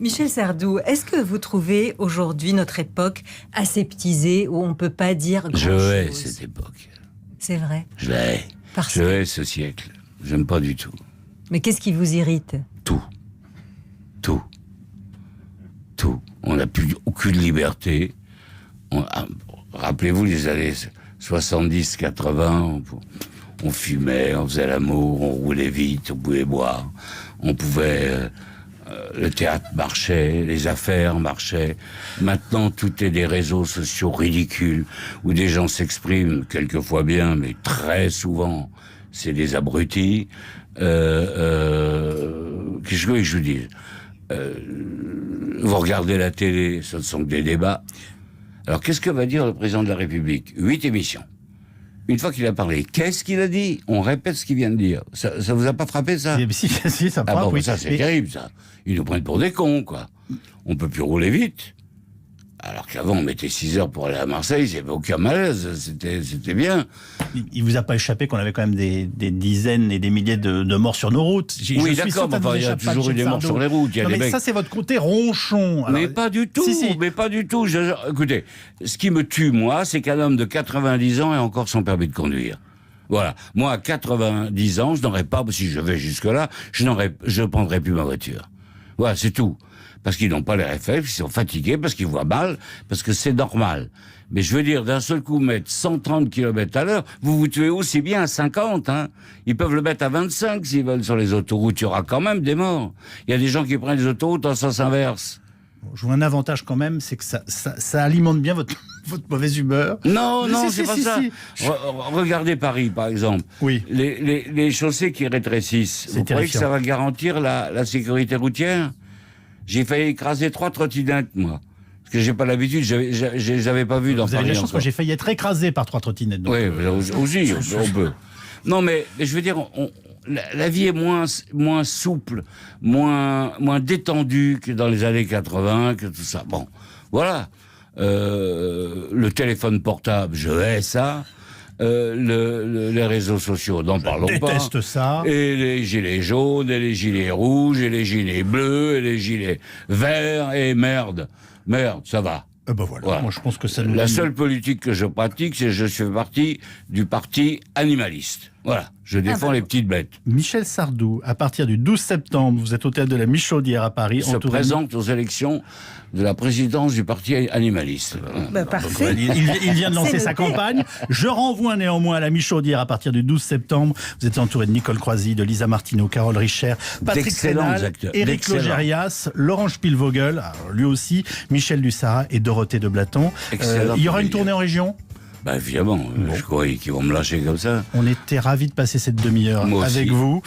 Michel Sardou, est-ce que vous trouvez aujourd'hui notre époque aseptisée où on ne peut pas dire grand-chose? Je hais cette époque. C'est vrai. Je la hais. Je hais ce siècle. J'aime pas du tout. Mais qu'est-ce qui vous irrite? Tout. Tout. Tout. On n'a plus aucune liberté. Rappelez-vous les années 70, 80, on fumait, on faisait l'amour, on roulait vite, on pouvait boire, on pouvait... le théâtre marchait, les affaires marchaient. Maintenant, tout est des réseaux sociaux ridicules où des gens s'expriment, quelquefois bien, mais très souvent, c'est des abrutis. Qu'est-ce que je vous dis? Vous regardez la télé, ce ne sont que des débats. Alors, qu'est-ce que va dire le président de la République? 8 émissions. Une fois qu'il a parlé, qu'est-ce qu'il a dit? On répète ce qu'il vient de dire. Ça vous a pas frappé, ça? Si, ça me Ah frappe, bon, oui. ça, c'est terrible, ça. Ils nous prennent pour des cons, quoi. On peut plus rouler vite. Alors qu'avant, on mettait 6 heures pour aller à Marseille, il n'y avait aucun malaise, c'était bien. Il vous a pas échappé qu'on avait quand même des dizaines et des milliers de morts sur nos routes. Oui, d'accord, mais il y a toujours eu des morts sur les routes. Non, mais ça, c'est votre côté ronchon. Alors, mais pas du tout, si. Mais pas du tout. Écoutez, ce qui me tue, moi, c'est qu'un homme de 90 ans ait encore son permis de conduire. Voilà. Moi, à 90 ans, je n'aurais pas, si je vais jusque-là, je prendrai plus ma voiture. Voilà, c'est tout. Parce qu'ils n'ont pas les réflexes, ils sont fatigués, parce qu'ils voient mal, parce que c'est normal. Mais je veux dire, d'un seul coup, mettre 130 km/h, vous vous tuez aussi bien à 50, hein. Ils peuvent le mettre à 25 s'ils veulent sur les autoroutes. Il y aura quand même des morts. Il y a des gens qui prennent les autoroutes en sens inverse. Je vois un avantage quand même, c'est que ça alimente bien votre mauvaise humeur. Non, c'est pas ça. Regardez Paris, par exemple. Oui. Les chaussées qui rétrécissent. Vous croyez que ça va garantir la sécurité routière? J'ai failli écraser 3 trottinettes, moi. Parce que j'ai pas l'habitude, je les avais pas vues dans Paris. Vous avez la chance, encore. moi j'ai failli être écrasé par 3 trottinettes. Donc... Oui, aussi, on peut. Non, mais je veux dire, la vie est moins souple, moins détendue que dans les années 80, que tout ça. Bon, voilà. Le téléphone portable, je hais ça. Les réseaux sociaux, n'en parlons pas. Je déteste ça. Et les gilets jaunes, et les gilets rouges, et les gilets bleus, et les gilets verts, et merde, ça va. Ben voilà. Moi je pense que ça nous... La seule politique que je pratique, c'est que je fais partie du parti animaliste. Voilà, je défends les petites bêtes. Michel Sardou, à partir du 12 septembre, vous êtes au théâtre de la Michaudière à Paris. Il se présente aux élections de la présidence du parti animaliste. Parfait. Il vient de lancer sa campagne. Je renvoie néanmoins à la Michaudière à partir du 12 septembre. Vous êtes entouré de Nicole Croisy, de Lisa Martineau, Carole Richer, Patrick Sénal, Éric Logérias, Laurent Spielvogel, lui aussi, Michel Dussara et Dorothée de Blaton. Il y aura une tournée en région? Bah évidemment, je croyais qu'ils vont me lâcher comme ça. On était ravis de passer cette demi-heure avec vous.